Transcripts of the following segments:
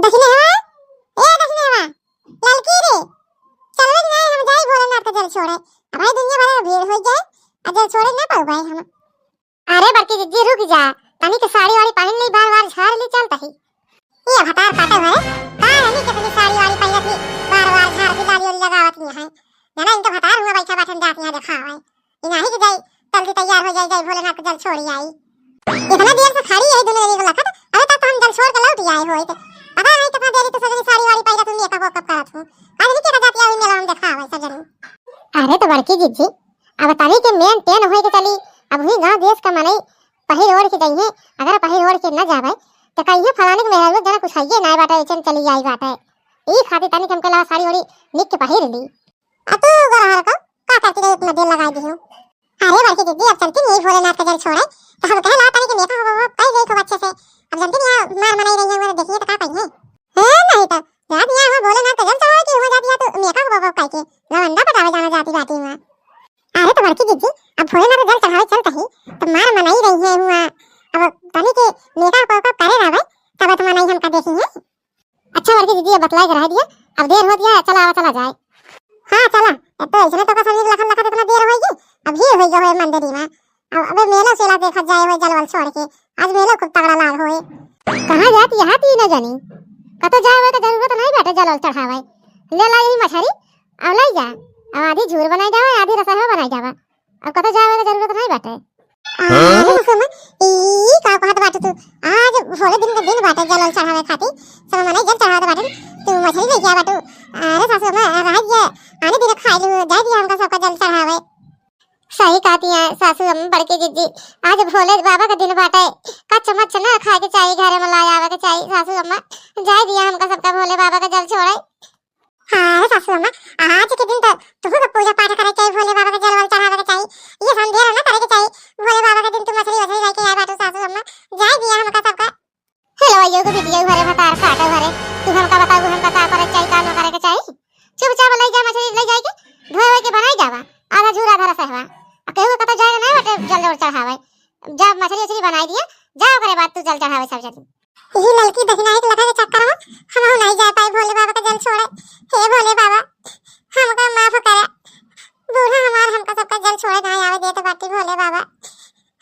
दक्षिणे हवा ए दक्षिणे हवा ललकी रे चलो ना हम जाई भोलेनाथ का जल छोड़े अब भाई दुनिया भर भीड़ हो जाए और जल छोड़े ना पाओ भाई हम। अरे बड़की जिद्दी रुक जा तनी के साड़ी वाली पहन ली बार-बार झाड़ ली चलता ही ये हतार काटे भरे तानी के तनी साड़ी वाली पहन थी बार-बार झाड़ की लाली वाली लगावत नहीं है जना इनका हतार हुआ बैठा बैठन जात यहां देखा है इना ही के जाई जल्दी तैयार हो जाए भोलेनाथ का जल छोड़ी आई इतना देर से खड़ी है दोनों जनी को लखत अरे तब तो हम जल छोड़ के लौट आए होए थे पता नहीं कितना देरी तो सजनी साड़ी वाली पहन तुम मेकअप वकअप करत हो आज नहीं के जाती आई मेला हम देखा है सजनी। अरे तो बड़की जिज्जी अब तारी के मेन टेन होए के चली अब ही गांव देश का मनई पहिर ओढ़ के जाइए अगर पहिर ओढ़ के न जावे तो कहिए फलाने के मेरा लोग जना कुछ आइए ना बाटा चल चली आई बाटा ई खातिर तनी हमके ला साड़ी ओढ़ी निक के पहिर ली आ तू गरहर का करती रही इतना देर लगा दी हूं। अरे बड़की जिज्जी अब चलती नहीं भोलेनाथ का जल छोड़े तो हम कहला तनी के मेकअप हो कई गई खूब अच्छे से अब जानती नहीं मार मनाई रही है वो देखिए तो का कहिए है नहीं तो जा दिया हो भोलेनाथ का जल चढ़ाए कि हो जाती है तो मेकअप हो कई के लवंडा पटावे जाना जाती बाती में। अरे तो बड़की जिज्जी अब भोलेनाथ का जल चढ़ावे चलता ही तो मार मनाई रही है हुआ अब तनी के मेकअप को करे रहवे तब तो मनाई हमका देखी है। अच्छा बड़की जिज्जी बतलाई करा दिया अब देर हो गया चला जाए। हां चला तो इसने तो का शरीर लखन लखन इतना देर होगी अब भीड़ हो गई मंदिर में अब मेला सेला देखा जाए हो जलवल छोड़ के आज मेला खूब तगड़ा लाल होए कहां जाती यहां ती न जानी कतो जावे तो जरूरत नहीं बैठे जलवल चढ़ावे ले ला यही मछरी अब ले जा अब आधी झूर बनाई जावे आधी रसवा बनाई जावे अब कतो जावे तो जरूरत नहीं बैठे। अरे सुन ई का कहत बाटे तू आज भोले दिन के दिन बाटे जलवल चढ़ावे खातिर सब मने जल चढ़ावे बाटे तू मछली ले जा बाटू। अरे सासू में रह गया आने दिन खाई लू जाए दिया हमका सबका जल चढ़ावे सही कहती है सासू अम्मा बड़की जिज्जी आज भोले बाबा का दिन बाटे कच्चा मच्चा ना खाए के चाहिए घर में लाया आवे के चाहिए सासू अम्मा जाए दिया हमका सबका भोले बाबा का जल छोड़े। हां सासू अम्मा आज के दिन तो तू का पूजा पाठ करे चाहिए भोले बाबा का जल वल चढ़ावे के चाहिए ये संध्या ना करे के चाहिए भोले बाबा के दिन तू मछली वछली लेके आए बाटू सासू अम्मा जाए दिया हमका सबका। हेलो यो को वीडियो भरे भतार काटे भरे तू हमका बताओ हमका का करे चाहिए का ना करे के चाहिए चुपचाप ले जा मछली ले जाए के धोए के बनाई जावा आधा झूरा आधा रसवा केहू कतो जाएगा नहीं बटे जल चढ़ावे जब मछली उछली बनाई दिया जा ओकरे बाद तू जल चढ़ावे सब जल्दी यही लड़की दक्षिणा के लखा के चक्कर में हम नहीं जा पाए भोले बाबा का जल छोड़े। हे भोले बाबा हमका माफ करे बूढ़ा हमार हमका सबका जल छोड़े नहीं आवे दे तो बाटी भोले बाबा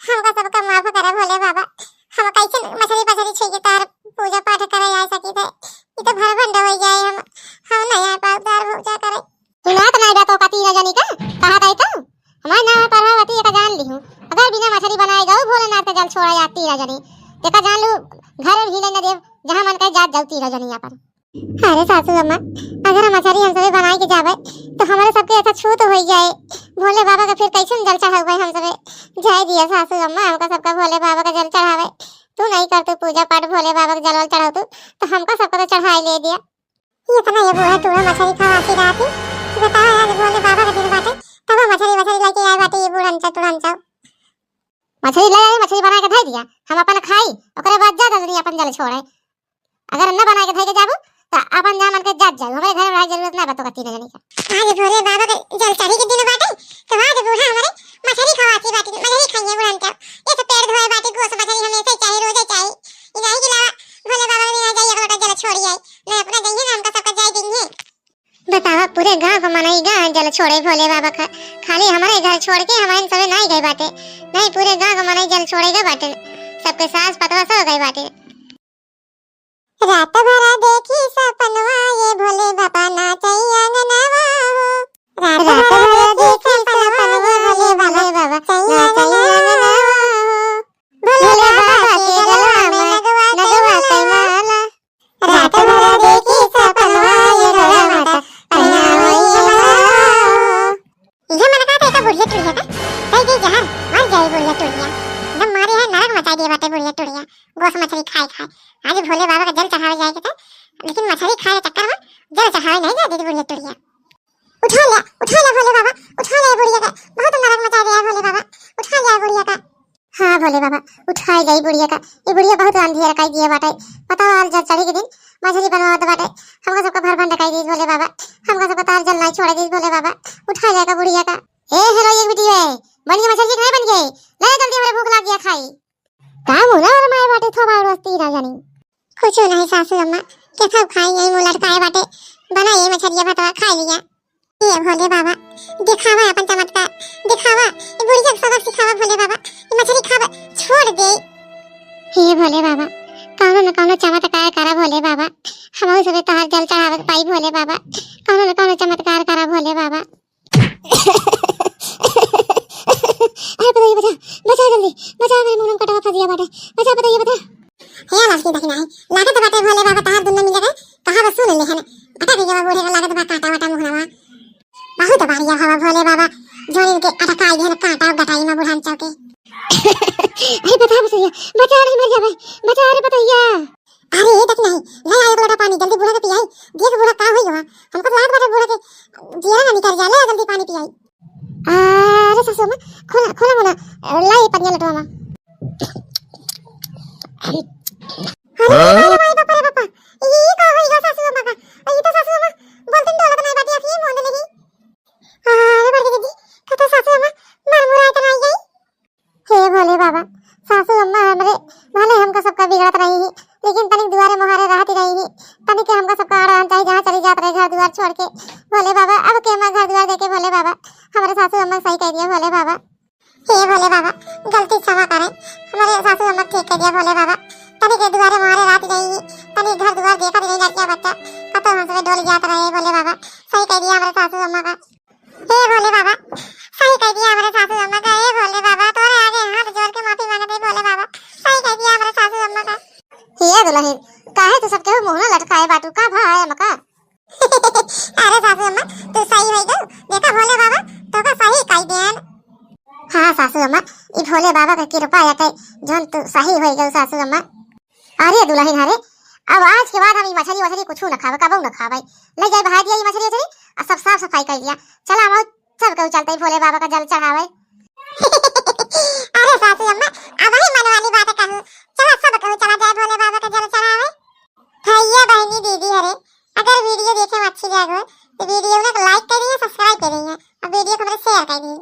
हमका सबका माफ करे भोले बाबा हम कैसे मछली पछली छुई तार पूजा पाठ करे आ सकी थे ये तो भर भंड हो जाए हम नहीं आ पाए तार पूजा करे सुनात नहीं बा तो कती न जानी का कहा गई तो हमारे नाम परभावती का जान ली हूं अगर बिना मछली बनाए गऊ भोलेनाथ का जल छोड़ा जाती रजनी तेका जान लू घर भी न देव जहां मन कहे जात जाती रजनी यहां पर। अरे सासू अम्मा अगर मछली हम सब बनाए के जावे तो हमारे सबके ऐसा छूत हो जाए भोले बाबा का फिर कैसे जल चढ़ावे हम सब जाए दिया सासू अम्मा हमका सबका भोले बाबा का जल चढ़ावे तू नहीं करते पूजा पाठ भोले बाबा का जल चढ़ाओ तो हमका सबका तो चढ़ाई ले दिया ये इतना ये बूढ़ा टूढ़ा मछली खवाती रहती बताओ यार भोले बाबा का दिन बाटे तब मछली लेके आए बाटे ये बुढ़न चतुरन सब मछली ले आई मछली बना के धइ दिया हम अपन खाई ओकरे बाद जा दनी अपन जल छोड़े अगर न बना के धइ के जाबू त अपन जा मन के जात जाओ हमरे घर में जरूरत ना बतो कती जनी का आज भोले बाबा के जल चढ़ी के दिन बाटे तो आज बूढ़ा हमारे मछली खवाती बाटे मछली खाइए बुढ़न सब ये तो पेड़ धोए बाटे गोस मछली हमेशा चाहिए रोज चाहिए इनाही के अलावा भोले बाबा ने आ जाइए अगर जल छोड़ी आई मैं अपना जाइए हम का सबका जाय देंगे बतावा पूरे गांव को मनाई गा जल छोड़े भोले बाबा का खाली हमारे घर छोड़ के हमारे सबे नहीं गए बाटे नहीं पूरे गांव को मनाई जल छोड़ेगा बाटे सबके सास पतवा सब गए बाटे। रात भर देखी सपनवा ये भोले बाबा नाचैया अंगनवा हो रात भर देखी सपनवा भोले बाबा नाचैया अंगनवा हो भोले बाबा के गलवा में लगवा कई माला रात भर देखी सपनवा ये भोले बाबा बुढ़िया टुड़िया का कई जहां मर जाए बुढ़िया टुड़िया एकदम मारे है नरक मचा दिए बाटे बुढ़िया टुड़िया गोस मछली खाए आज भोले बाबा का जल चढ़ावे जाए के लेकिन मछली खाए के चक्कर में जल चढ़ावे नहीं जाती बुढ़िया टुड़िया। उठा ले भोले बाबा उठा ले बुढ़िया का बहुत नरक मचा दिया भोले बाबा उठा ले बुढ़िया का। हां भोले बाबा उठाए जाई बुढ़िया का ये बुढ़िया बहुत अंधेरा काई दिए बाटे पता वाल जल चढ़ी के दिन मछली बनवात बाटे हमका सबका भर भंड काई दी भोले बाबा हमका सबका तार जल नहीं छोड़ दी भोले बाबा उठा जाएगा बुढ़िया का। ए हेलो ये वीडियो है बन गई मछली नहीं बन गई ले जल्दी हमारे भूख लग गया खाई काम होला और माय बाटे थोड़ा और वस्ती ना जानी कुछ नहीं सासू अम्मा के सब खाई यही मुंह लटकाए बाटे बना ये मछरिया भातवा खा लिया। ये भोले बाबा दिखावा अपन चमत्कार दिखावा, ये बुढ़िया के सबक सिखावा भोले बाबा, ये मछली खावा छोड़ दे। हे भोले बाबा कौनो न कौनो चमत्कार करा भोले बाबा, हम सबे तोहर जल चढ़ावे पाई भोले बाबा, कौनो न कौनो चमत्कार करा भोले बाबा। अरे बताइए बचा बचा जल्दी बचा, मेरे मुंह में कटवा फंस गया बाटे, बचा बताइए बता। हे लास्ट तक नहीं लागत बाटे भोले बाबा तहार दुनिया में जगह कहां बस सुन ले है अटा भी बूढ़े का लागत बा काटा वाटा मुहवा बहुत बढ़िया हवा भोले बाबा जोन के अटकाई है काटा गटाई में बुढ़ान चौके। अरे बता बसैया बचा नहीं मर जावे बचा, अरे बताइए। अरे ये तक नहीं ले आए लोटा पानी जल्दी बूढ़ा के पियाई, देख बूढ़ा का होई हुआ हमको तो लागत बाटे बूढ़ा के जिया ना निकल जा, ले जल्दी पानी पियाई। अरे सासू मां खोला खोला मोना लाई पनिया लटवा मां। अरे बापा रे बापा ये का होई सासू मां का, ये तो सासू मां बोलते डोला नहीं बाटी अफी मोंद नहीं। अरे बड़की दीदी कतो सासू मां मर मुरा इतना आई गई। हे भोले बाबा सासू अम्मा हमरे भले हमका सबका बिगड़त रही है लेकिन तनिक दुआरे मोहरे रहती रही है, तनिक हमका सबका आड़ान चाहिए जहां चली जात रहे घर दुआर छोड़ के भोले बाबा। अब के मैं घर दुआर देके भोले बाबा हमारे सासू अम्मा सही कह दिया भोले बाबा। हे भोले बाबा गलती क्षमा करें, हमारे सासू अम्मा ठीक कह दिया भोले बाबा, तनिक के दुआरे मोहरे रहती रही है, तनिक घर दुआर देखा नहीं लड़कियां बच्चा कतो हमसे डोल जात रहे भोले बाबा, सही कह दिया हमारे सासू अम्मा का। हे भोले बाबा सही कह दिया हमारे सासू अम्मा का। हे भोले बाबा तोरे आगे हाथ जोड़ के माफी मांगते भोले बाबा, सही कह दिया हमारे सासू अम्मा का। हे दुल्हन काहे तू सबके मुंह ना लटकाए बाटू का भाई मका। अरे सासू अम्मा तू सही होई गो, देखा भोले बाबा तो का सही कह देन। हां सासू अम्मा ई भोले बाबा का कृपा है जोन तू सही होई गो सासू अम्मा। अरे दुल्हन हरे अब आज के बाद हम ई मछली वछली कुछ न खावे कबो न खावे, ले जाए भाई दिया ई मछली वछली और सब साफ सफाई कर दिया, चला हम सब कहू चलते भोले बाबा का जल चढ़ावे। अरे सासू अम्मा अब ही मन वाली बात कहूं, चला सब कहू चला जाए भोले बाबा का जल चढ़ावे। भैया बहनी दीदी हरे अगर वीडियो देखे में अच्छी लगे तो वीडियो को लाइक करिए सब्सक्राइब करिए और वीडियो को शेयर करिए।